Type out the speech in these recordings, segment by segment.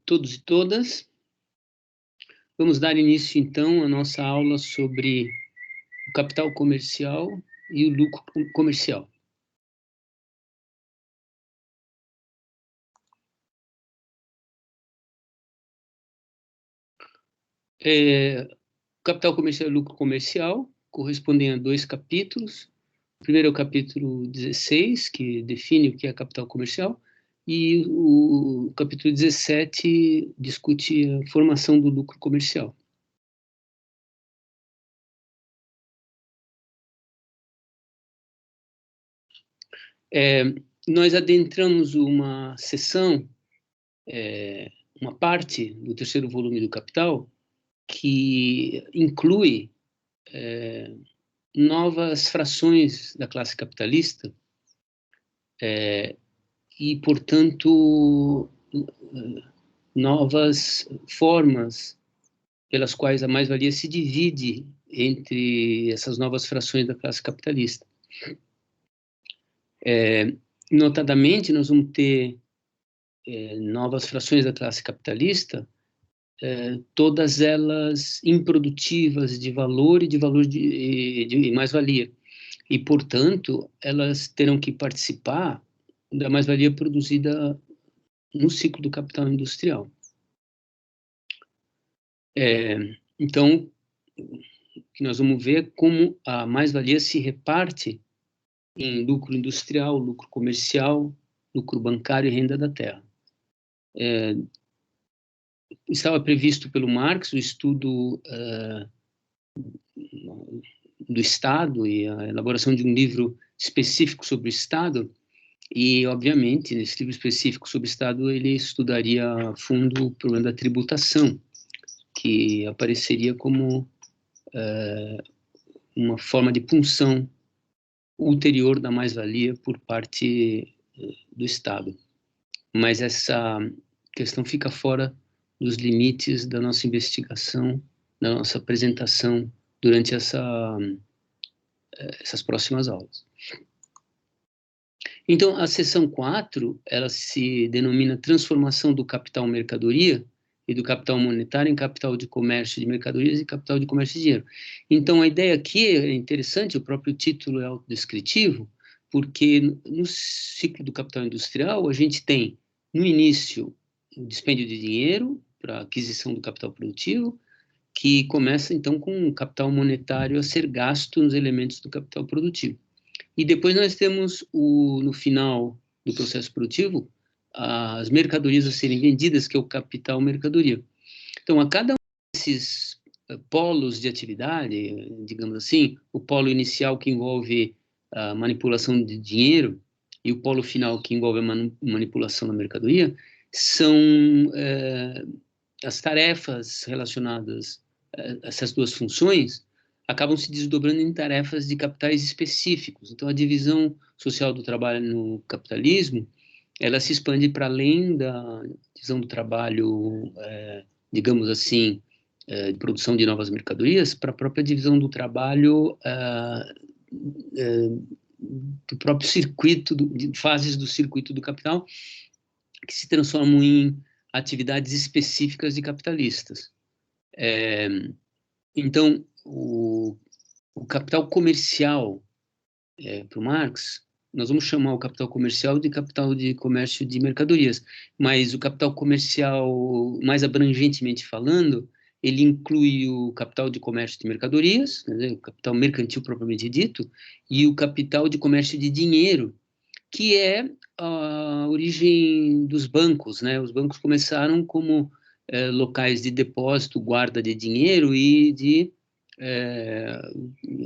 Todos e todas. Vamos dar início, então, à nossa aula sobre o capital comercial e o lucro comercial. Capital comercial e lucro comercial correspondem a 2 capítulos. O primeiro é o capítulo 16, que define o que é capital comercial, e o capítulo 17 discute a formação do lucro comercial. Nós adentramos uma seção, uma parte do terceiro volume do Capital, que inclui novas frações da classe capitalista e, portanto, novas formas pelas quais a mais-valia se divide entre essas novas frações da classe capitalista. Notadamente, nós vamos ter novas frações da classe capitalista, todas elas improdutivas de valor e de mais-valia. E, portanto, elas terão que participar da mais-valia produzida no ciclo do capital industrial. Então, o que nós vamos ver é como a mais-valia se reparte em lucro industrial, lucro comercial, lucro bancário e renda da terra. Estava previsto pelo Marx o estudo do Estado e a elaboração de um livro específico sobre o Estado, e, obviamente, nesse livro específico sobre o Estado, ele estudaria a fundo o problema da tributação, que apareceria como uma forma de punção ulterior da mais-valia por parte do Estado. Mas essa questão fica fora dos limites da nossa investigação, da nossa apresentação durante essas próximas aulas. Então, a seção 4, ela se denomina transformação do capital mercadoria e do capital monetário em capital de comércio de mercadorias e capital de comércio de dinheiro. Então, a ideia aqui é interessante, o próprio título é autodescritivo, porque no ciclo do capital industrial, a gente tem, no início, o dispêndio de dinheiro para aquisição do capital produtivo, que começa, então, com o capital monetário a ser gasto nos elementos do capital produtivo. E depois nós temos, no final do processo produtivo, as mercadorias a serem vendidas, que é o capital mercadoria. Então, a cada um desses polos de atividade, digamos assim, o polo inicial que envolve a manipulação de dinheiro e o polo final que envolve a manipulação da mercadoria, são as tarefas relacionadas a essas duas funções acabam se desdobrando em tarefas de capitais específicos. Então, a divisão social do trabalho no capitalismo, ela se expande para além da divisão do trabalho, digamos assim, de produção de novas mercadorias, para a própria divisão do trabalho do próprio circuito, de fases do circuito do capital, que se transformam em atividades específicas de capitalistas. Então, o capital comercial, para o Marx, nós vamos chamar o capital comercial de capital de comércio de mercadorias, mas o capital comercial, mais abrangentemente falando, ele inclui o capital de comércio de mercadorias, né, o capital mercantil propriamente dito, e o capital de comércio de dinheiro, que é a origem dos bancos, né? Os bancos começaram como locais de depósito, guarda de dinheiro e de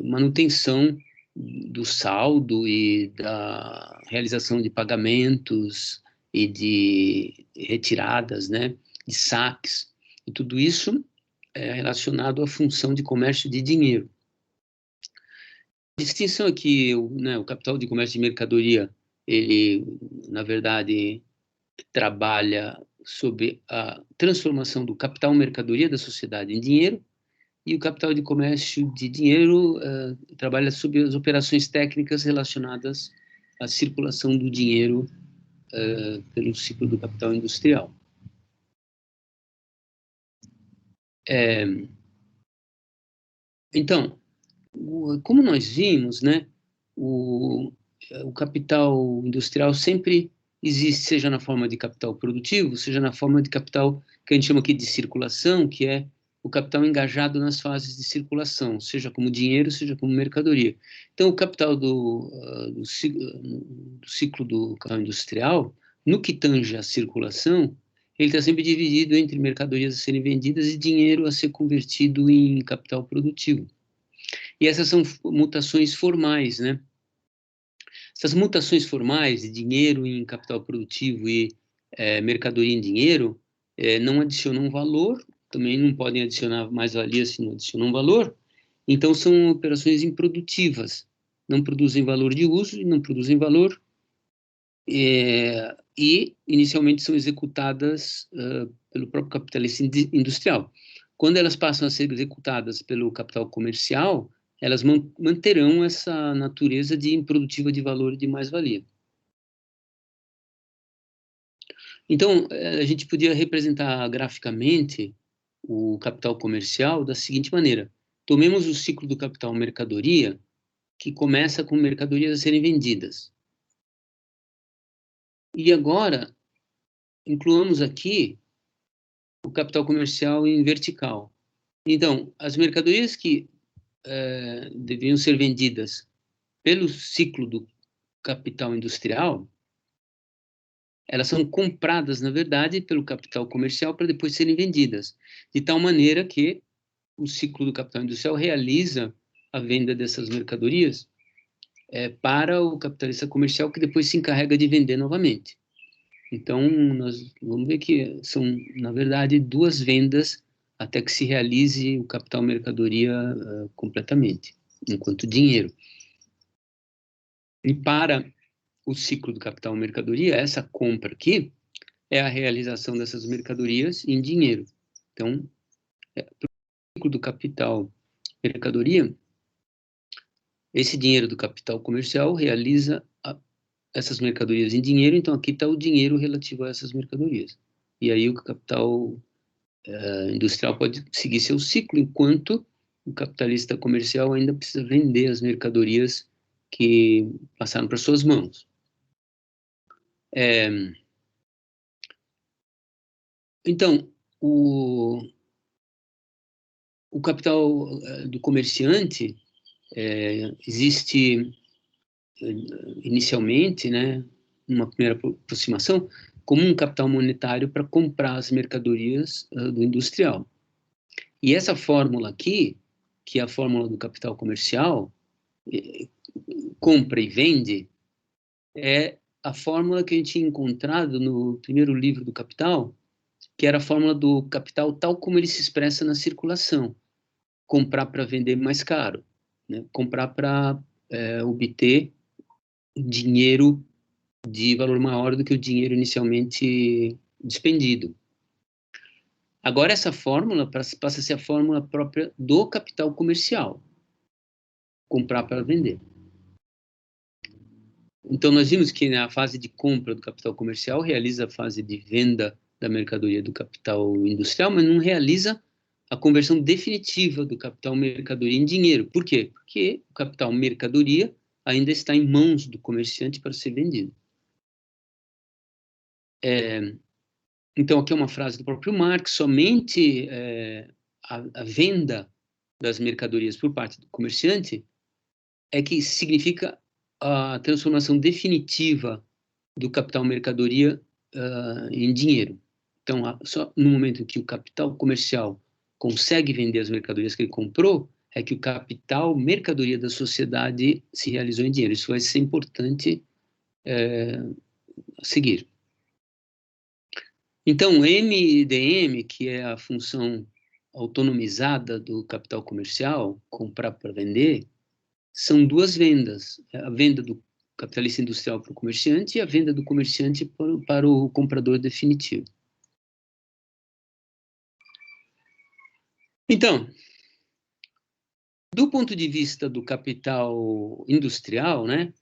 manutenção do saldo e da realização de pagamentos e de retiradas, né, de saques. E tudo isso é relacionado à função de comércio de dinheiro. A distinção é que o capital de comércio de mercadoria, ele, na verdade, trabalha sobre a transformação do capital mercadoria da sociedade em dinheiro, e o capital de comércio de dinheiro trabalha sobre as operações técnicas relacionadas à circulação do dinheiro pelo ciclo do capital industrial. Então, como nós vimos, né, o capital industrial sempre existe, seja na forma de capital produtivo, seja na forma de capital que a gente chama aqui de circulação, que é o capital engajado nas fases de circulação, seja como dinheiro, seja como mercadoria. Então, o capital do ciclo do capital industrial, no que tange à circulação, ele está sempre dividido entre mercadorias a serem vendidas e dinheiro a ser convertido em capital produtivo. E essas são mutações formais, né? Essas mutações formais de dinheiro em capital produtivo e mercadoria em dinheiro não adicionam valor, também não podem adicionar mais-valia se não adicionam valor, então são operações improdutivas, não produzem valor de uso e não produzem valor, e inicialmente são executadas pelo próprio capitalista industrial. Quando elas passam a ser executadas pelo capital comercial, elas manterão essa natureza de improdutiva de valor e de mais-valia. Então, a gente podia representar graficamente o capital comercial da seguinte maneira. Tomemos o ciclo do capital mercadoria, que começa com mercadorias a serem vendidas. E agora, incluamos aqui o capital comercial em vertical. Então, as mercadorias que deveriam ser vendidas pelo ciclo do capital industrial, elas são compradas, na verdade, pelo capital comercial para depois serem vendidas, de tal maneira que o ciclo do capital industrial realiza a venda dessas mercadorias para o capitalista comercial, que depois se encarrega de vender novamente. Então, nós vamos ver que são, na verdade, duas vendas até que se realize o capital mercadoria completamente, enquanto dinheiro. E para o ciclo do capital mercadoria, essa compra aqui é a realização dessas mercadorias em dinheiro. Então, para o ciclo do capital mercadoria, esse dinheiro do capital comercial realiza essas mercadorias em dinheiro, então aqui está o dinheiro relativo a essas mercadorias. E aí o capital industrial pode seguir seu ciclo, enquanto o capitalista comercial ainda precisa vender as mercadorias que passaram para suas mãos. Então, o capital do comerciante existe inicialmente, né, uma primeira aproximação, como um capital monetário para comprar as mercadorias do industrial. E essa fórmula aqui, que é a fórmula do capital comercial, compra e vende, é a fórmula que a gente tinha encontrado no primeiro livro do Capital, que era a fórmula do capital tal como ele se expressa na circulação. Comprar para vender mais caro, né? Comprar para obter dinheiro de valor maior do que o dinheiro inicialmente despendido. Agora, essa fórmula passa a ser a fórmula própria do capital comercial. Comprar para vender. Então, nós vimos que na fase de compra do capital comercial realiza a fase de venda da mercadoria do capital industrial, mas não realiza a conversão definitiva do capital mercadoria em dinheiro. Por quê? Porque o capital mercadoria ainda está em mãos do comerciante para ser vendido. Então, aqui é uma frase do próprio Marx: somente a venda das mercadorias por parte do comerciante é que significa a transformação definitiva do capital mercadoria em dinheiro. Então, só no momento em que o capital comercial consegue vender as mercadorias que ele comprou, é que o capital mercadoria da sociedade se realizou em dinheiro. Isso vai ser importante a seguir. Então, MDM, que é a função autonomizada do capital comercial, comprar para vender, são duas vendas. A venda do capitalista industrial para o comerciante e a venda do comerciante para o comprador definitivo. Então, do ponto de vista do capital industrial, né,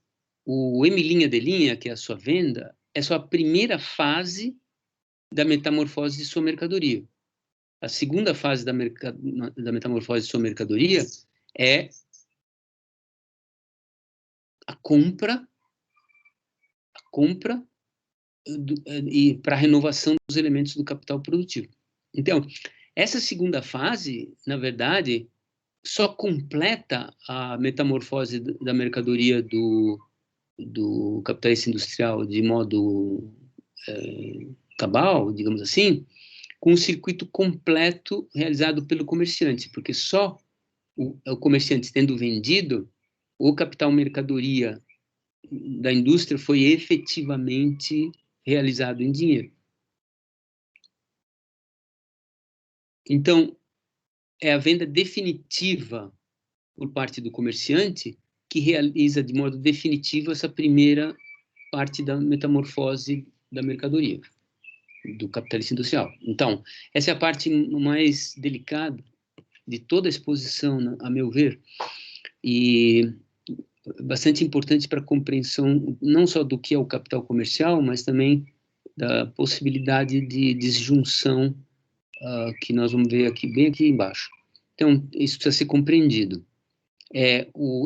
o M', que é a sua venda, é só a primeira fase da metamorfose de sua mercadoria. a segunda fase da metamorfose de sua mercadoria é a compra e para a renovação dos elementos do capital produtivo. Então, essa segunda fase, na verdade, só completa a metamorfose da mercadoria do capitalista industrial de modo cabal, digamos assim, com um circuito completo realizado pelo comerciante, porque só o comerciante tendo vendido, o capital mercadoria da indústria foi efetivamente realizado em dinheiro. Então, é a venda definitiva por parte do comerciante que realiza de modo definitivo essa primeira parte da metamorfose da mercadoria, do capitalista industrial. Então, essa é a parte mais delicada de toda a exposição, a meu ver, e bastante importante para a compreensão não só do que é o capital comercial, mas também da possibilidade de disjunção que nós vamos ver aqui, bem aqui embaixo. Então, isso precisa ser compreendido.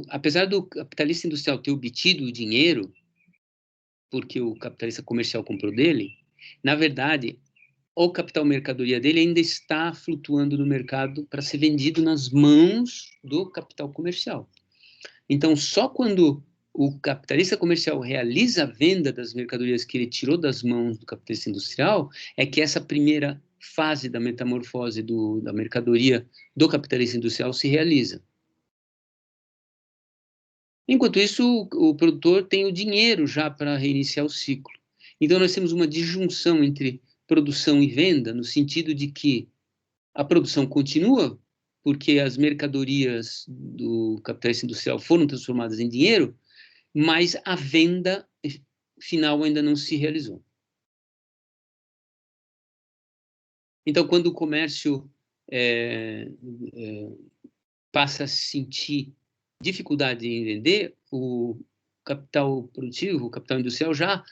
Apesar do capitalista industrial ter obtido o dinheiro, porque o capitalista comercial comprou dele, na verdade, o capital mercadoria dele ainda está flutuando no mercado para ser vendido nas mãos do capital comercial. Então, só quando o capitalista comercial realiza a venda das mercadorias que ele tirou das mãos do capitalista industrial, é que essa primeira fase da metamorfose da mercadoria do capitalista industrial se realiza. Enquanto isso, o produtor tem o dinheiro já para reiniciar o ciclo. Então, nós temos uma disjunção entre produção e venda, no sentido de que a produção continua, porque as mercadorias do capitalista industrial foram transformadas em dinheiro, mas a venda final ainda não se realizou. Então, quando o comércio passa a sentir dificuldade em vender, o capital produtivo, o capital industrial já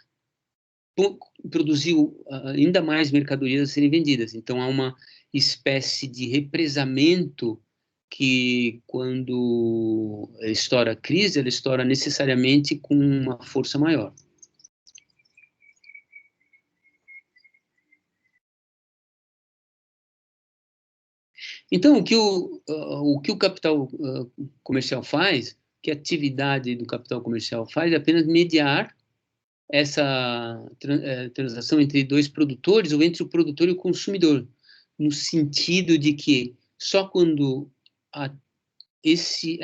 produziu ainda mais mercadorias a serem vendidas. Então, há uma espécie de represamento que, quando estoura a crise, ela estoura necessariamente com uma força maior. Então, o que o capital comercial faz, que a atividade do capital comercial faz, é apenas mediar essa transação entre dois produtores ou entre o produtor e o consumidor, no sentido de que só quando esse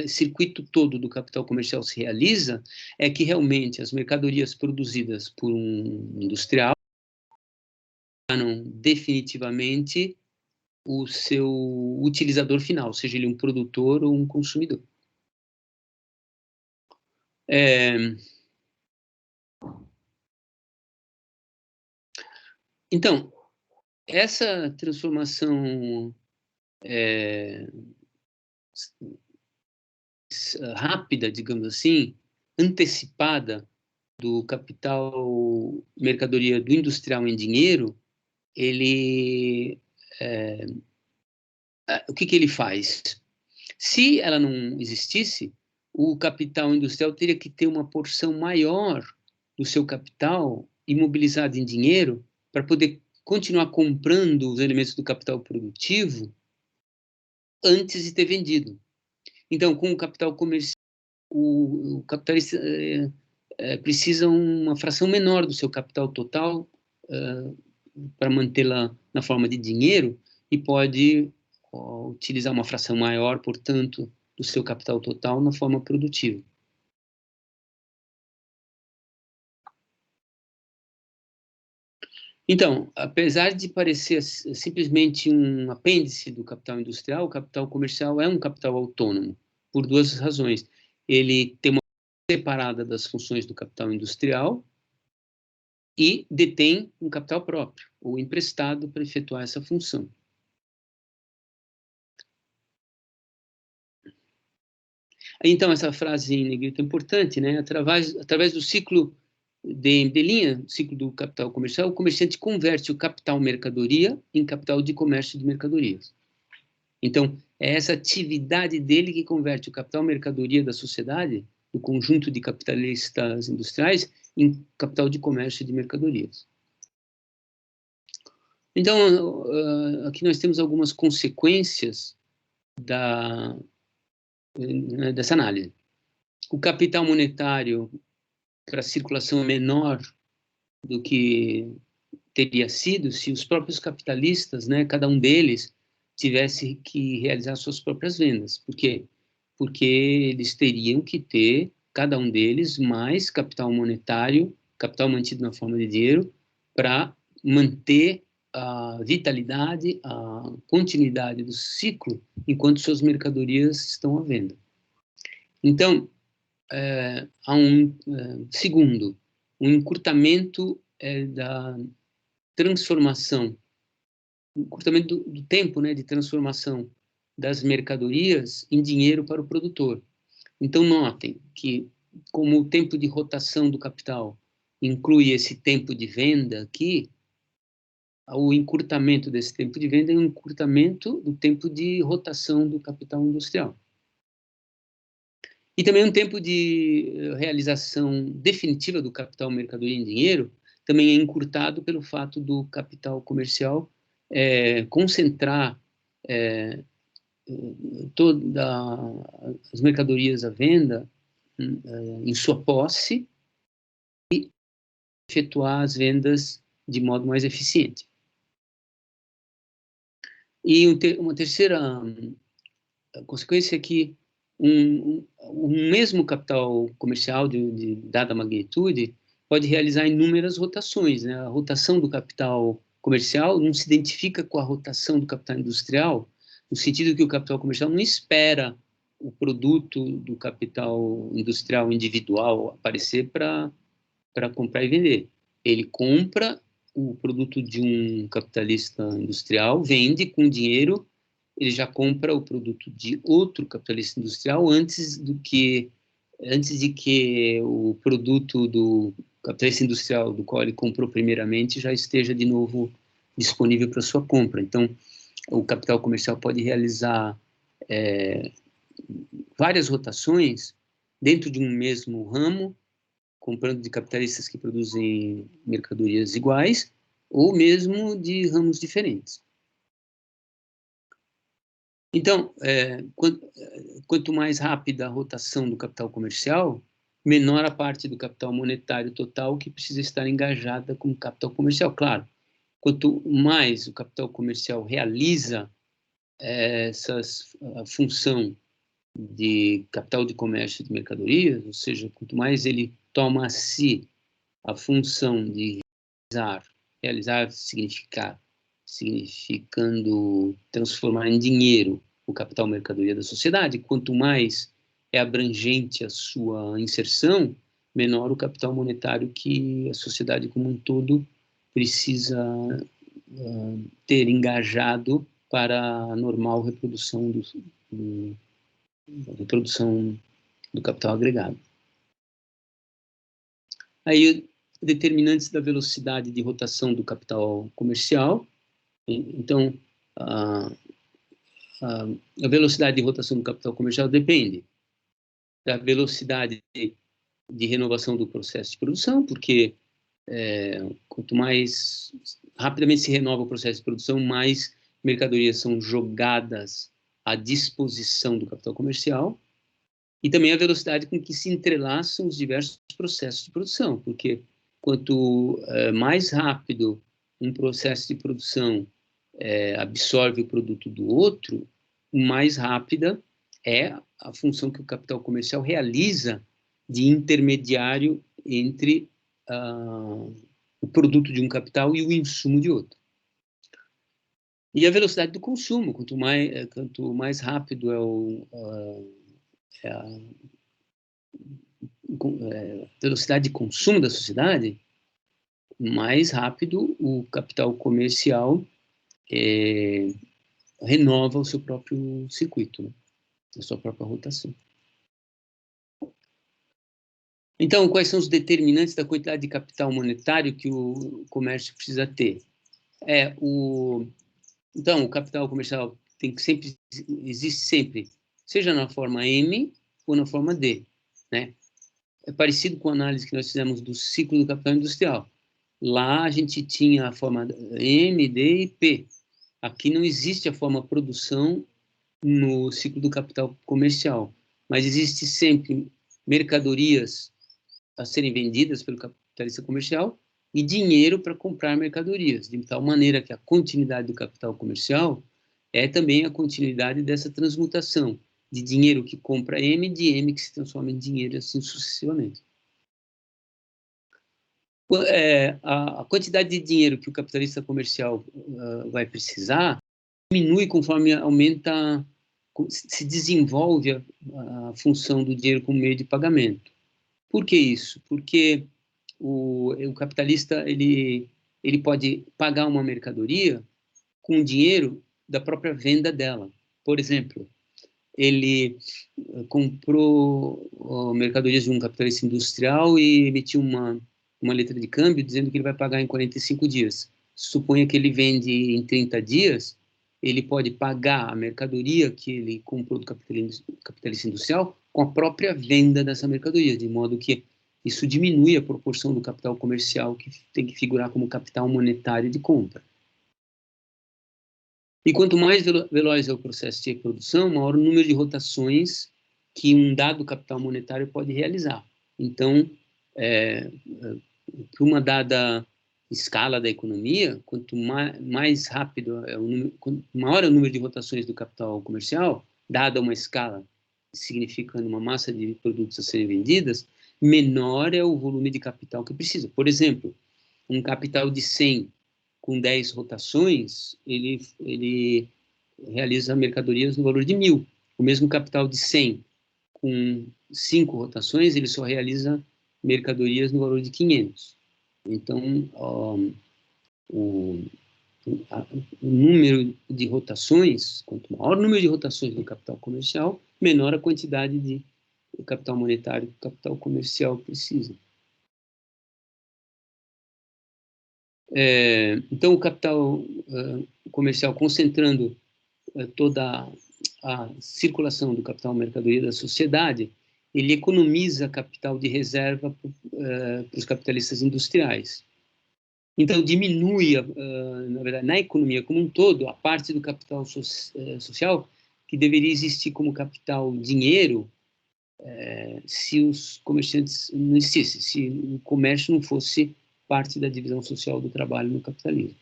circuito todo do capital comercial se realiza, é que realmente as mercadorias produzidas por um industrial tornam definitivamente o seu utilizador final, seja ele um produtor ou um consumidor. Então, essa transformação rápida, digamos assim, antecipada do capital mercadoria do industrial em dinheiro, ele o que ele faz? Se ela não existisse, o capital industrial teria que ter uma porção maior do seu capital imobilizado em dinheiro para poder continuar comprando os elementos do capital produtivo antes de ter vendido. Então, com o capital comercial, o capitalista precisa uma fração menor do seu capital total para mantê-la na forma de dinheiro e pode utilizar uma fração maior, portanto, do seu capital total na forma produtiva. Então, apesar de parecer simplesmente um apêndice do capital industrial, o capital comercial é um capital autônomo, por duas razões. Ele tem uma separada das funções do capital industrial e detém um capital próprio, ou emprestado para efetuar essa função. Então, essa frase em negrito é importante, né? Através do ciclo de entrelinha, ciclo do capital comercial, o comerciante converte o capital mercadoria em capital de comércio de mercadorias. Então, é essa atividade dele que converte o capital mercadoria da sociedade, do conjunto de capitalistas industriais, em capital de comércio de mercadorias. Então, aqui nós temos algumas consequências dessa análise. O capital monetário para circulação é menor do que teria sido se os próprios capitalistas, né, cada um deles, tivesse que realizar suas próprias vendas. Por quê? Porque eles teriam que ter, cada um deles, mais capital monetário, capital mantido na forma de dinheiro, para manter a vitalidade, a continuidade do ciclo, enquanto suas mercadorias estão à venda. Então, há segundo, um encurtamento da transformação, encurtamento do tempo, né, de transformação das mercadorias em dinheiro para o produtor. Então, notem que, como o tempo de rotação do capital inclui esse tempo de venda aqui, o encurtamento desse tempo de venda é um encurtamento do tempo de rotação do capital industrial. E também um tempo de realização definitiva do capital mercadoria em dinheiro também é encurtado pelo fato do capital comercial concentrar todas as mercadorias à venda em sua posse e efetuar as vendas de modo mais eficiente. E uma terceira consequência é que um mesmo capital comercial de dada magnitude pode realizar inúmeras rotações, né? A rotação do capital comercial não se identifica com a rotação do capital industrial, no sentido que o capital comercial não espera o produto do capital industrial individual aparecer para comprar e vender. Ele compra o produto de um capitalista industrial, vende com dinheiro, ele já compra o produto de outro capitalista industrial antes de que o produto do capitalista industrial do qual ele comprou primeiramente já esteja de novo disponível para sua compra. Então, o capital comercial pode realizar várias rotações dentro de um mesmo ramo, comprando de capitalistas que produzem mercadorias iguais, ou mesmo de ramos diferentes. Então, quanto mais rápida a rotação do capital comercial, menor a parte do capital monetário total que precisa estar engajada com o capital comercial. Claro, quanto mais o capital comercial realiza a função de capital de comércio de mercadorias, ou seja, quanto mais ele toma a si a função de realizar significando transformar em dinheiro o capital mercadoria da sociedade, quanto mais é abrangente a sua inserção, menor o capital monetário que a sociedade como um todo precisa ter engajado para a normal reprodução do capital agregado. Aí, determinantes da velocidade de rotação do capital comercial. Então, a velocidade de rotação do capital comercial depende da velocidade de renovação do processo de produção, porque quanto mais rapidamente se renova o processo de produção, mais mercadorias são jogadas à disposição do capital comercial, e também a velocidade com que se entrelaçam os diversos processos de produção, porque quanto mais rápido um processo de produção absorve o produto do outro, mais rápida é a função que o capital comercial realiza de intermediário entre o produto de um capital e o insumo de outro. E a velocidade do consumo, quanto mais rápido é a velocidade de consumo da sociedade, mais rápido o capital comercial renova o seu próprio circuito, né? A sua própria rotação. Então, quais são os determinantes da quantidade de capital monetário que o comércio precisa ter? Então, o capital comercial existe sempre, seja na forma M ou na forma D, né? É parecido com a análise que nós fizemos do ciclo do capital industrial. Lá a gente tinha a forma M, D e P. Aqui não existe a forma produção no ciclo do capital comercial, mas existe sempre mercadorias a serem vendidas pelo capitalista comercial e dinheiro para comprar mercadorias, de tal maneira que a continuidade do capital comercial é também a continuidade dessa transmutação de dinheiro que compra M, de M que se transforma em dinheiro, assim sucessivamente. A quantidade de dinheiro que o capitalista comercial vai precisar diminui conforme aumenta, se desenvolve a função do dinheiro como meio de pagamento. Por que isso? Porque o capitalista ele pode pagar uma mercadoria com dinheiro da própria venda dela. Por exemplo, ele comprou mercadorias de um capitalista industrial e emitiu uma letra de câmbio dizendo que ele vai pagar em 45 dias. Suponha que ele vende em 30 dias, ele pode pagar a mercadoria que ele comprou do capitalista industrial com a própria venda dessa mercadoria, de modo que isso diminui a proporção do capital comercial que tem que figurar como capital monetário de compra. E quanto mais veloz é o processo de produção, maior o número de rotações que um dado capital monetário pode realizar. Então, para uma dada escala da economia, quanto mais rápido quanto maior é o número de rotações do capital comercial, dada uma escala significando uma massa de produtos a serem vendidas, menor é o volume de capital que precisa. Por exemplo, um capital de 100 com 10 rotações, ele realiza mercadorias no valor de 1.000. O mesmo capital de 100 com 5 rotações, ele só realiza mercadorias no valor de 500. Então, o número de rotações, quanto maior o número de rotações do capital comercial, menor a quantidade de capital monetário que o capital comercial precisa. Então, o capital comercial, concentrando toda a circulação do capital mercadoria da sociedade, ele economiza capital de reserva para os capitalistas industriais. Então, diminui, na verdade, na economia como um todo, a parte do capital social que deveria existir como capital dinheiro se os comerciantes não existissem, se o comércio não fosse parte da divisão social do trabalho no capitalismo.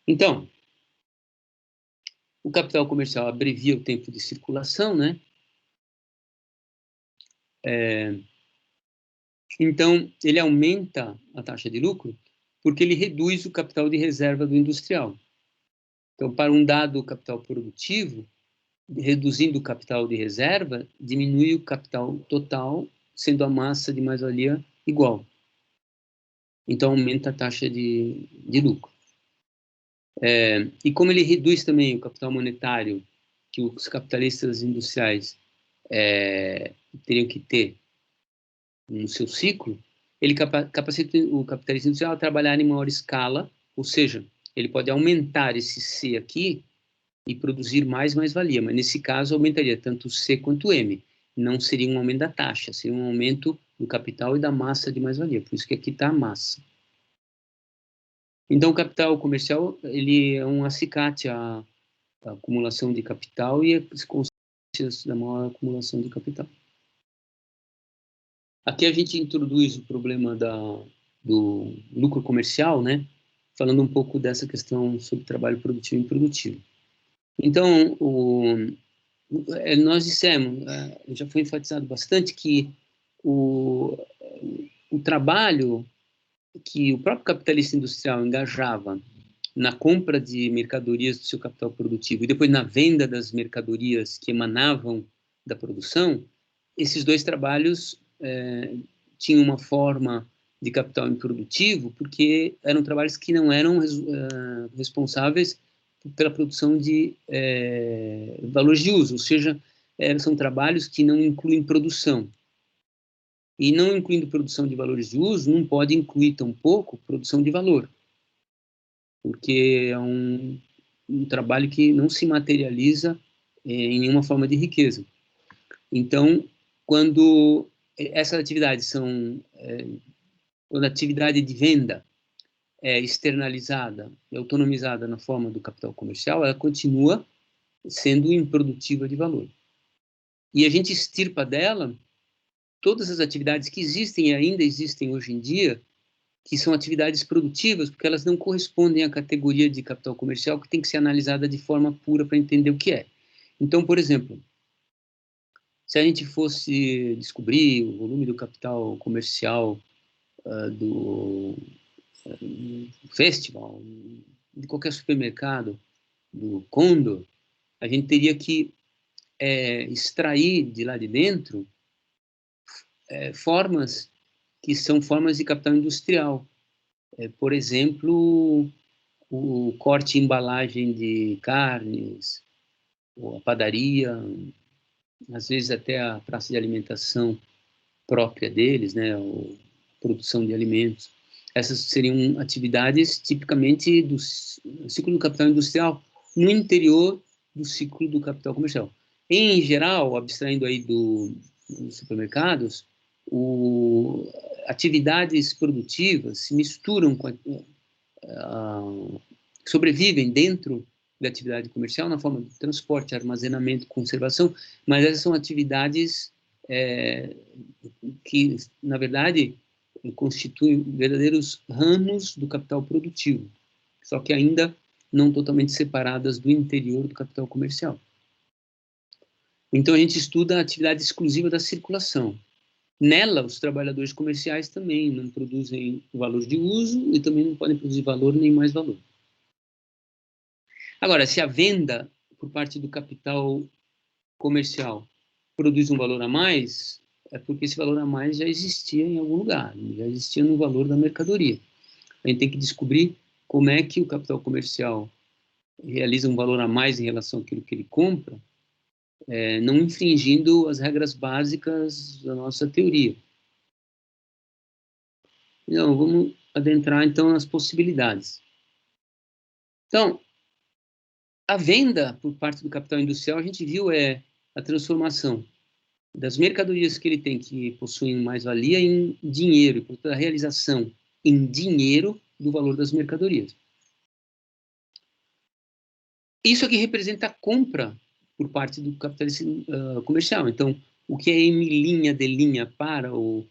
Então, o capital comercial abrevia o tempo de circulação, né? Então, ele aumenta a taxa de lucro porque ele reduz o capital de reserva do industrial. Então, para um dado capital produtivo, reduzindo o capital de reserva, diminui o capital total, sendo a massa de mais-valia igual. Então, aumenta a taxa de lucro. E como ele reduz também o capital monetário que os capitalistas industriais teriam que ter no seu ciclo, ele capacita o capitalista industrial a trabalhar em maior escala, ou seja, ele pode aumentar esse C aqui e produzir mais-valia, mas nesse caso aumentaria tanto o C quanto o M. Não seria um aumento da taxa, seria um aumento do capital e da massa de mais-valia, por isso que aqui está a massa. Então, o capital comercial ele é um acicate à acumulação de capital e as consequências da maior acumulação de capital. Aqui a gente introduz o problema do lucro comercial, né? Falando um pouco dessa questão sobre trabalho produtivo e improdutivo. Então, nós dissemos, já foi enfatizado bastante que o trabalho que o próprio capitalista industrial engajava na compra de mercadorias do seu capital produtivo e depois na venda das mercadorias que emanavam da produção, esses dois trabalhos tinham uma forma de capital improdutivo porque eram trabalhos que não eram responsáveis pela produção de valores de uso, ou seja, são trabalhos que não incluem produção. E não incluindo produção de valores de uso, não pode incluir tampouco produção de valor, porque é um trabalho que não se materializa em nenhuma forma de riqueza. Então, quando essas atividades são, quando a atividade de venda é externalizada, autonomizada na forma do capital comercial, ela continua sendo improdutiva de valor. E a gente extirpa dela todas as atividades que existem e ainda existem hoje em dia, que são atividades produtivas, porque elas não correspondem à categoria de capital comercial que tem que ser analisada de forma pura para entender o que é. Então, por exemplo, se a gente fosse descobrir o volume do capital comercial do festival, de qualquer supermercado, do Condor, a gente teria que extrair de lá de dentro formas que são formas de capital industrial. Por exemplo, o corte e embalagem de carnes, ou a padaria, às vezes até a praça de alimentação própria deles, né, ou produção de alimentos. Essas seriam atividades tipicamente do ciclo do capital industrial, no interior do ciclo do capital comercial. Em geral, abstraindo aí dos supermercados, atividades produtivas se misturam com sobrevivem dentro da atividade comercial na forma de transporte, armazenamento, conservação, mas essas são atividades que, na verdade, constituem verdadeiros ramos do capital produtivo, só que ainda não totalmente separadas do interior do capital comercial. Então, a gente estuda a atividade exclusiva da circulação. Nela, os trabalhadores comerciais também não produzem valor de uso e também não podem produzir valor nem mais valor. Agora, se a venda por parte do capital comercial produz um valor a mais, é porque esse valor a mais já existia em algum lugar, já existia no valor da mercadoria. A gente tem que descobrir como é que o capital comercial realiza um valor a mais em relação àquilo que ele compra, não infringindo as regras básicas da nossa teoria. Então, vamos adentrar, então, nas possibilidades. Então, a venda por parte do capital industrial, a gente viu a transformação das mercadorias que ele tem, que possuem mais-valia, em dinheiro, e, portanto, a realização em dinheiro do valor das mercadorias. Isso aqui representa a compra por parte do capitalismo comercial. Então, o que é M' D' para o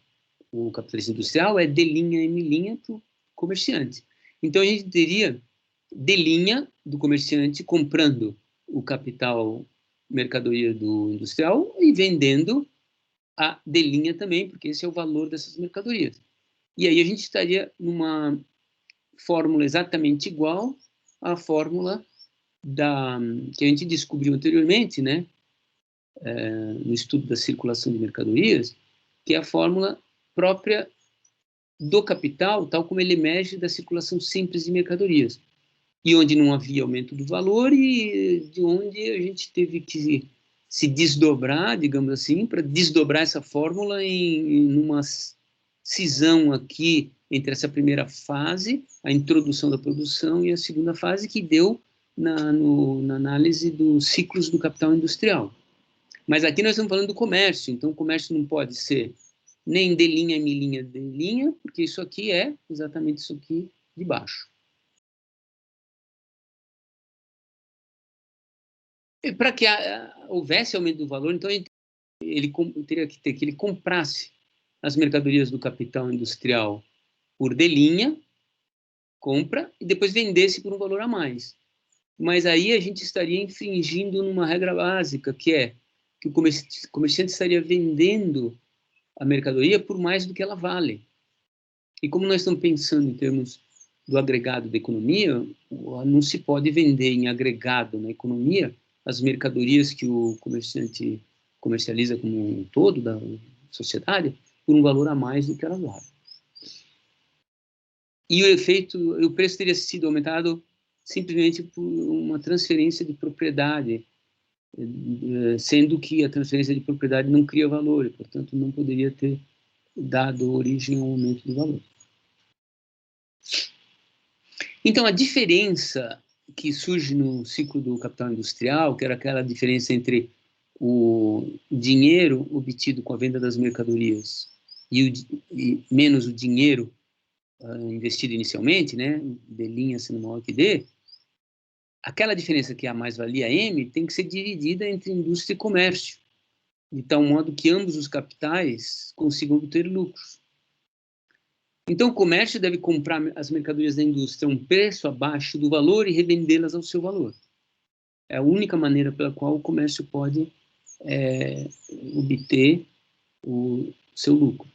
capitalista industrial é D' M' para o comerciante. Então, a gente teria D' do comerciante comprando o capital mercadoria do industrial e vendendo a D' também, porque esse é o valor dessas mercadorias. E aí a gente estaria numa fórmula exatamente igual à fórmula que a gente descobriu anteriormente, né, no estudo da circulação de mercadorias, que é a fórmula própria do capital, tal como ele emerge da circulação simples de mercadorias, e onde não havia aumento do valor e de onde a gente teve que se desdobrar, digamos assim, para desdobrar essa fórmula em uma cisão aqui entre essa primeira fase, a introdução da produção, e a segunda fase, que deu na análise dos ciclos do capital industrial. Mas aqui nós estamos falando do comércio, então o comércio não pode ser nem D', M', D', porque isso aqui é exatamente isso aqui de baixo. Para que houvesse aumento do valor, então ele teria que ter que ele comprasse as mercadorias do capital industrial por D', compra, e depois vendesse por um valor a mais. Mas aí a gente estaria infringindo numa regra básica, que é que o comerciante estaria vendendo a mercadoria por mais do que ela vale. E como nós estamos pensando em termos do agregado da economia, não se pode vender em agregado na economia as mercadorias que o comerciante comercializa como um todo da sociedade por um valor a mais do que ela vale. E o preço teria sido aumentado simplesmente por uma transferência de propriedade sendo que a transferência de propriedade não cria valor, e, portanto, não poderia ter dado origem ao aumento do valor. Então, a diferença que surge no ciclo do capital industrial, que era aquela diferença entre o dinheiro obtido com a venda das mercadorias e menos o dinheiro investido inicialmente, né, D' sendo maior que D, aquela diferença que é a mais-valia M tem que ser dividida entre indústria e comércio, de tal modo que ambos os capitais consigam obter lucros. Então, o comércio deve comprar as mercadorias da indústria a um preço abaixo do valor e revendê-las ao seu valor. É a única maneira pela qual o comércio pode obter o seu lucro.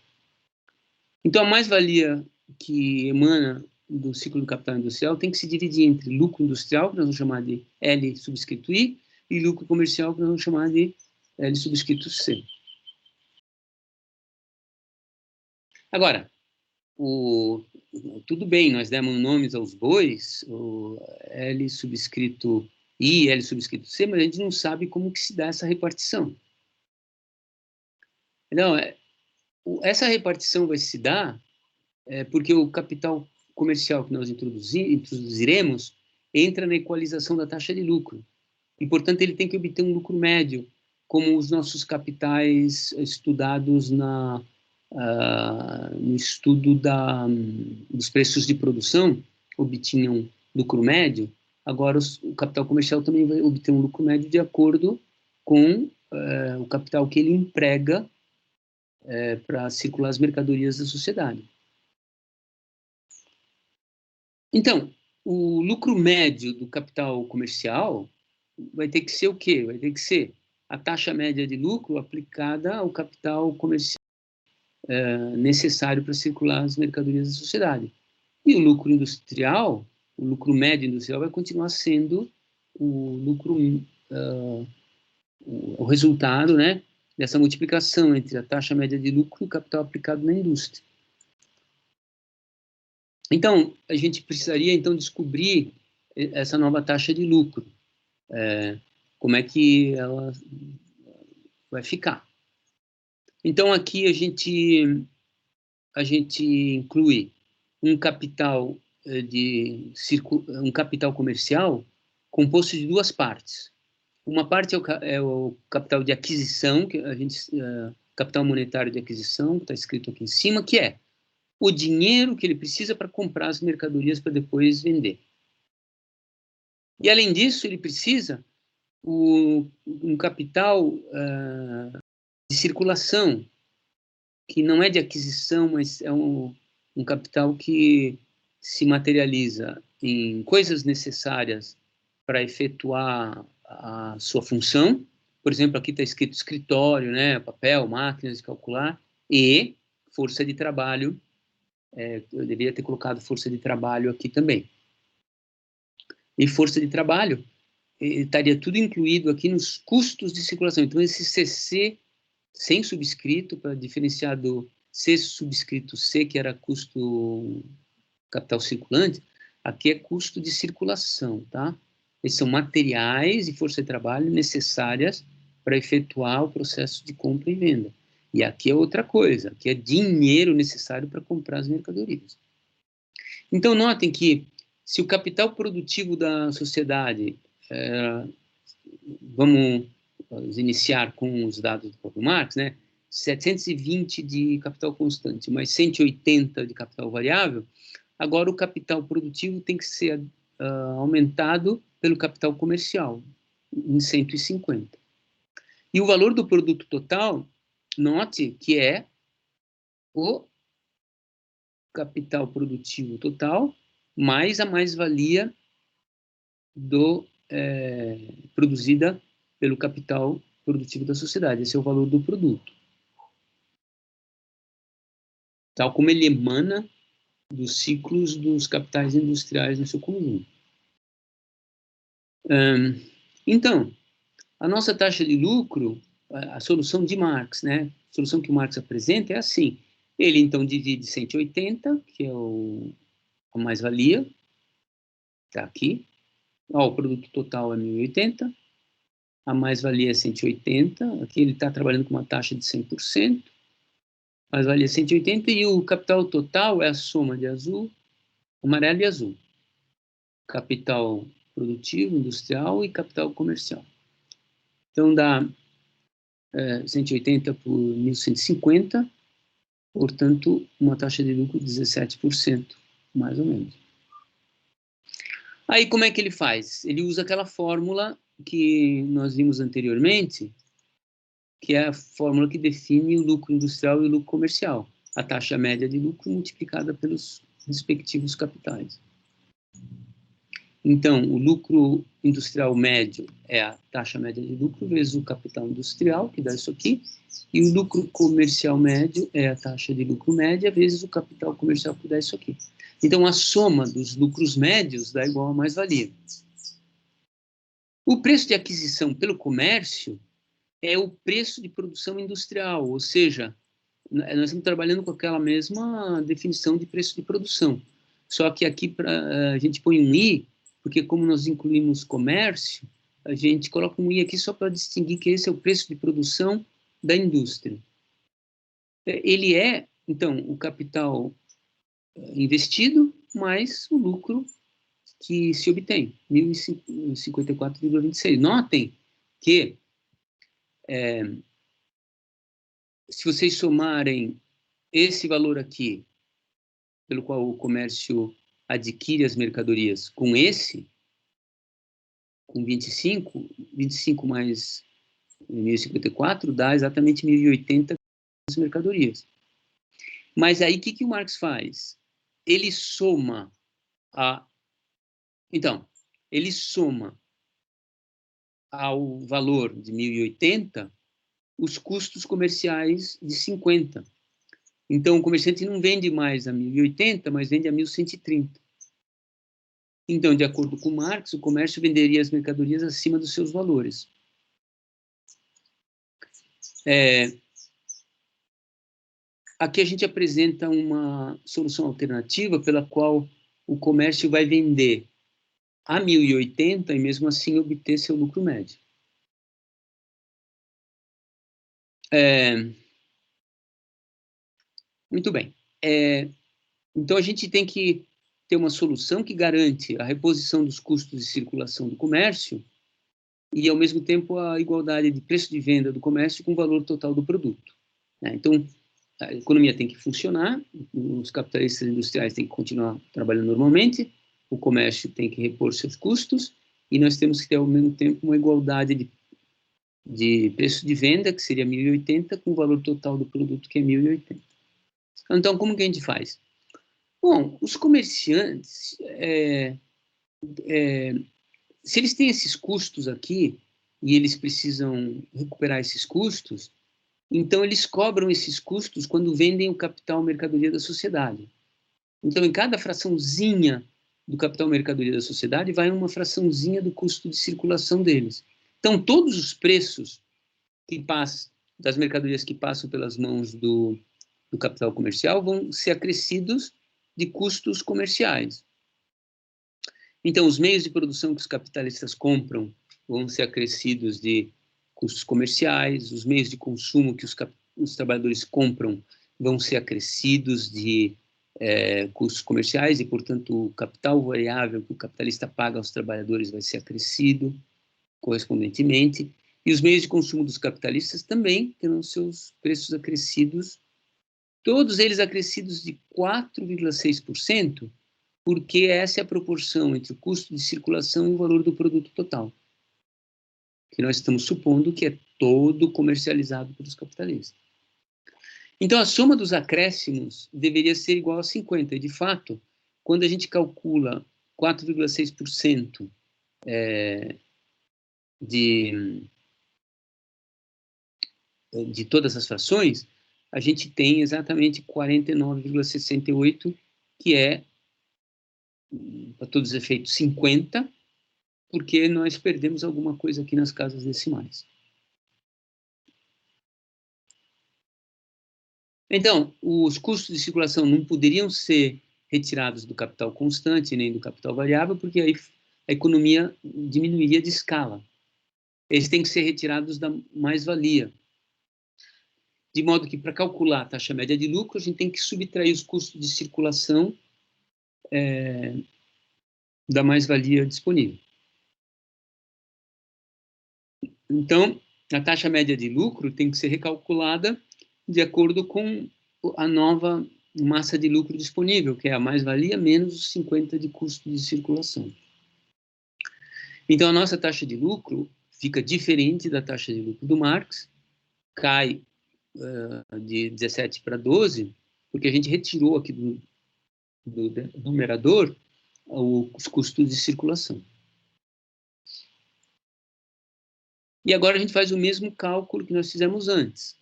Então, a mais-valia que emana do ciclo do capital industrial tem que se dividir entre lucro industrial, que nós vamos chamar de L subscrito I, e lucro comercial, que nós vamos chamar de L subscrito C. Agora, tudo bem, nós demos nomes aos bois, o L subscrito I e L subscrito C, mas a gente não sabe como que se dá essa repartição. Não, essa repartição vai se dar porque o capital comercial que nós introduziremos entra na equalização da taxa de lucro. E, portanto, ele tem que obter um lucro médio, como os nossos capitais estudados no estudo dos preços de produção obtinham lucro médio. Agora, o capital comercial também vai obter um lucro médio de acordo com o capital que ele emprega para circular as mercadorias da sociedade. Então, o lucro médio do capital comercial vai ter que ser o quê? Vai ter que ser a taxa média de lucro aplicada ao capital comercial necessário para circular as mercadorias da sociedade. E o lucro industrial, o lucro médio industrial vai continuar sendo o lucro, o resultado, né, dessa multiplicação entre a taxa média de lucro e o capital aplicado na indústria. Então, a gente precisaria, então, descobrir essa nova taxa de lucro. Como é que ela vai ficar. Então, aqui a gente inclui um capital um capital comercial composto de duas partes. Uma parte é o capital de aquisição, que capital monetário de aquisição, que está escrito aqui em cima, que é o dinheiro que ele precisa para comprar as mercadorias para depois vender. E, além disso, ele precisa um capital de circulação, que não é de aquisição, mas é um capital que se materializa em coisas necessárias para efetuar a sua função. Por exemplo, aqui está escrito escritório, né, papel, máquinas de calcular, e força de trabalho. Eu deveria ter colocado força de trabalho aqui também. E força de trabalho estaria tudo incluído aqui nos custos de circulação. Então, esse CC sem subscrito, para diferenciar do C subscrito C, que era custo capital circulante, aqui é custo de circulação, tá? Esses são materiais e força de trabalho necessárias para efetuar o processo de compra e venda. E aqui é outra coisa, aqui é dinheiro necessário para comprar as mercadorias. Então, notem que se o capital produtivo da sociedade, vamos iniciar com os dados do próprio Marx, né? 720 de capital constante, mais 180 de capital variável, agora o capital produtivo tem que ser aumentado pelo capital comercial, em 150. E o valor do produto total, note que é o capital produtivo total mais a mais-valia produzida pelo capital produtivo da sociedade. Esse é o valor do produto. Tal como ele emana dos ciclos dos capitais industriais no seu conjunto. Então, a nossa taxa de lucro, a solução de Marx, né? A solução que o Marx apresenta é assim. Ele, então, divide 180, que é a mais-valia, está aqui. O produto total é 1080. a mais-valia é 180, aqui ele está trabalhando com uma taxa de 100%, mais-valia é 180, e o capital total é a soma de azul, amarelo e azul. Capital produtivo, industrial e capital comercial. Então, dá 180 por 1.150, portanto, uma taxa de lucro de 17%, mais ou menos. Aí, como é que ele faz? Ele usa aquela fórmula que nós vimos anteriormente, que é a fórmula que define o lucro industrial e o lucro comercial. A taxa média de lucro multiplicada pelos respectivos capitais. Então, o lucro industrial médio é a taxa média de lucro vezes o capital industrial, que dá isso aqui, e o lucro comercial médio é a taxa de lucro média vezes o capital comercial, que dá isso aqui. Então, a soma dos lucros médios dá igual a mais-valia. O preço de aquisição pelo comércio é o preço de produção industrial, ou seja, nós estamos trabalhando com aquela mesma definição de preço de produção. Só que aqui a gente põe um I, porque como nós incluímos comércio, a gente coloca um I aqui só para distinguir que esse é o preço de produção da indústria. Ele é, então, o capital investido mais o lucro que se obtém, 1.054,26. Notem que se vocês somarem esse valor aqui, pelo qual o comércio adquire as mercadorias, com esse, com 25 mais 1.054, dá exatamente 1.080 as mercadorias. Mas aí, o que o Marx faz? Ele soma ele soma ao valor de 1.080 os custos comerciais de 50. Então, o comerciante não vende mais a 1.080, mas vende a 1.130. Então, de acordo com Marx, o comércio venderia as mercadorias acima dos seus valores. Aqui a gente apresenta uma solução alternativa pela qual o comércio vai vender a 1.080 e mesmo assim obter seu lucro médio. Muito bem. Então, a gente tem que ter uma solução que garante a reposição dos custos de circulação do comércio e, ao mesmo tempo, a igualdade de preço de venda do comércio com o valor total do produto. Então, a economia tem que funcionar, os capitalistas industriais têm que continuar trabalhando normalmente, o comércio tem que repor seus custos e nós temos que ter, ao mesmo tempo, uma igualdade de preço de venda, que seria 1.080, com o valor total do produto, que é 1.080. Então, como que a gente faz? Bom, os comerciantes, se eles têm esses custos aqui, e eles precisam recuperar esses custos, então eles cobram esses custos quando vendem o capital mercadoria da sociedade. Então, em cada fraçãozinha do capital mercadoria da sociedade, vai uma fraçãozinha do custo de circulação deles. Então, todos os preços das mercadorias que passam pelas mãos do capital comercial vão ser acrescidos de custos comerciais. Então, os meios de produção que os capitalistas compram vão ser acrescidos de custos comerciais, os meios de consumo que os trabalhadores compram vão ser acrescidos de custos comerciais e, portanto, o capital variável que o capitalista paga aos trabalhadores vai ser acrescido correspondentemente, e os meios de consumo dos capitalistas também terão seus preços acrescidos, todos eles acrescidos de 4,6%, porque essa é a proporção entre o custo de circulação e o valor do produto total, que nós estamos supondo que é todo comercializado pelos capitalistas. Então, a soma dos acréscimos deveria ser igual a 50, e, de fato, quando a gente calcula 4,6% de todas as frações, a gente tem exatamente 49,68, que é, para todos os efeitos, 50, porque nós perdemos alguma coisa aqui nas casas decimais. Então, os custos de circulação não poderiam ser retirados do capital constante nem do capital variável, porque aí a economia diminuiria de escala. eles têm que ser retirados da mais-valia. De modo que, para calcular a taxa média de lucro, a gente tem que subtrair os custos de circulação da mais-valia disponível. Então, a taxa média de lucro tem que ser recalculada de acordo com a nova massa de lucro disponível, que é a mais-valia menos os 50 de custo de circulação. Então, a nossa taxa de lucro fica diferente da taxa de lucro do Marx, cai de 17 para 12, porque a gente retirou aqui do numerador os custos de circulação. E agora a gente faz o mesmo cálculo que nós fizemos antes.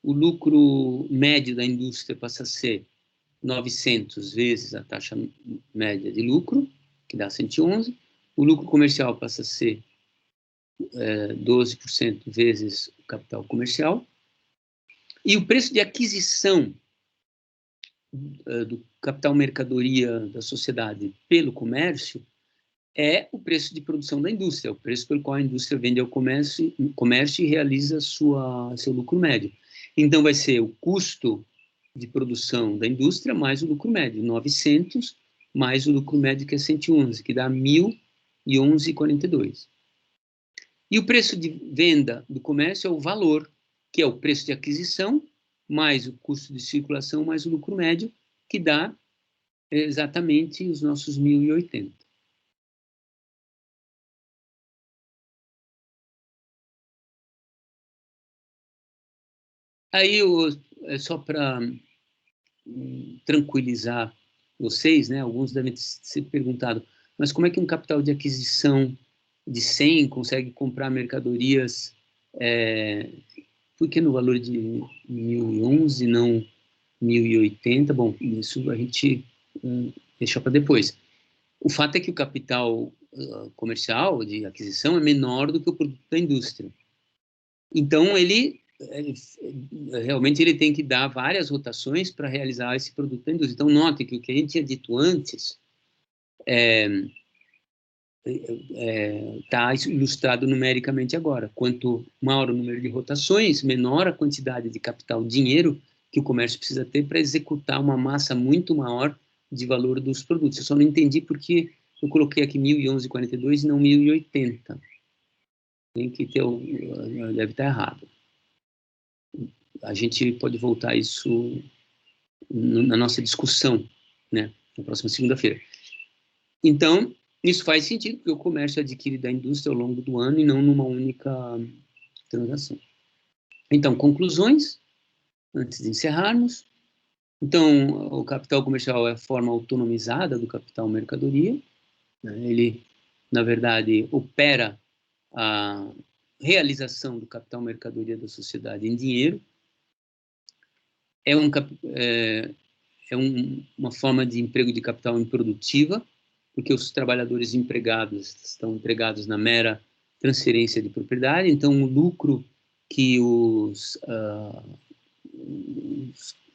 O lucro médio da indústria passa a ser 900 vezes a taxa média de lucro, que dá 111. O lucro comercial passa a ser 12% vezes o capital comercial. E o preço de aquisição do capital mercadoria da sociedade pelo comércio é o preço de produção da indústria, o preço pelo qual a indústria vende ao comércio e realiza seu lucro médio. Então, vai ser o custo de produção da indústria mais o lucro médio, 900, mais o lucro médio, que é 111, que dá 1.011,42. E o preço de venda do comércio é o valor, que é o preço de aquisição, mais o custo de circulação, mais o lucro médio, que dá exatamente os nossos 1.080. Aí, só para tranquilizar vocês, né, alguns devem ser perguntado, mas como é que um capital de aquisição de 100 consegue comprar mercadorias por que no valor de 1.011, não 1.080? Bom, isso a gente deixa para depois. O fato é que o capital comercial de aquisição é menor do que o produto da indústria. Então, realmente ele tem que dar várias rotações para realizar esse produto da indústria. Então, note que o que a gente tinha dito antes está ilustrado numericamente agora. Quanto maior o número de rotações, menor a quantidade de capital, dinheiro, que o comércio precisa ter para executar uma massa muito maior de valor dos produtos. Eu só não entendi porque eu coloquei aqui 1.011,42 e não 1.080. Tem que ter, deve estar errado. A gente pode voltar a isso na nossa discussão, né, na próxima segunda-feira. Então, isso faz sentido, porque o comércio adquire da indústria ao longo do ano e não numa única transação. Então, conclusões, antes de encerrarmos. Então, o capital comercial é a forma autonomizada do capital mercadoria. Né? Ele, na verdade, opera a realização do capital mercadoria da sociedade em dinheiro. Uma forma de emprego de capital improdutiva, porque os trabalhadores empregados estão empregados na mera transferência de propriedade, então o lucro que os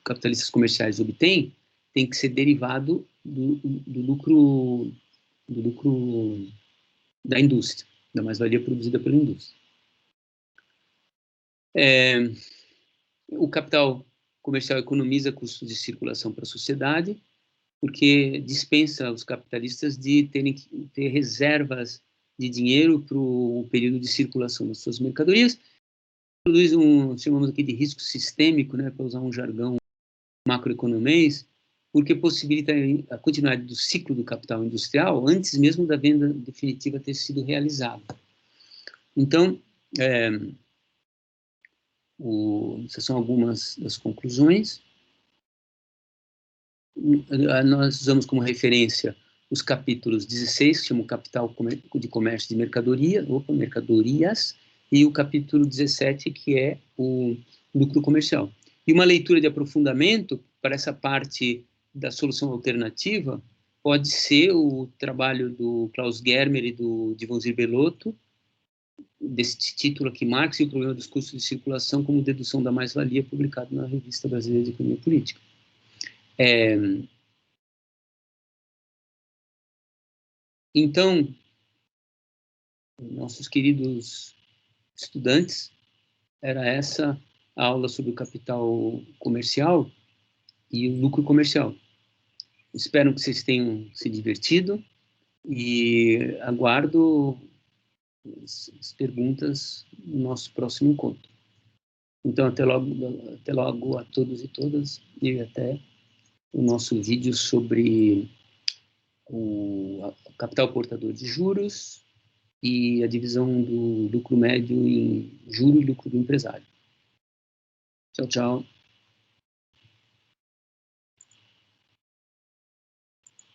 capitalistas comerciais obtêm tem que ser derivado do lucro da indústria, da mais-valia produzida pela indústria. O capital comercial economiza custos de circulação para a sociedade, porque dispensa os capitalistas de terem que ter reservas de dinheiro para o período de circulação das suas mercadorias. Produz chamamos aqui de risco sistêmico, né, para usar um jargão macroeconomês, porque possibilita a continuidade do ciclo do capital industrial antes mesmo da venda definitiva ter sido realizada. Então, essas são algumas das conclusões. Nós usamos como referência os capítulos 16, que chama o Capital de Comércio de Mercadorias, e o capítulo 17, que é o lucro comercial. E uma leitura de aprofundamento para essa parte da solução alternativa pode ser o trabalho do Klaus Germer e do Von Zirbelotto, desse título aqui, Marx e o problema dos custos de circulação como dedução da mais-valia, publicado na Revista Brasileira de Economia Política. Então, nossos queridos estudantes. Era essa a aula sobre o capital comercial e o lucro comercial. Espero que vocês tenham se divertido e aguardo as perguntas no nosso próximo encontro. Então, até logo a todos e todas, e até o nosso vídeo sobre o capital portador de juros e a divisão do lucro médio em juro e lucro do empresário. Tchau, tchau.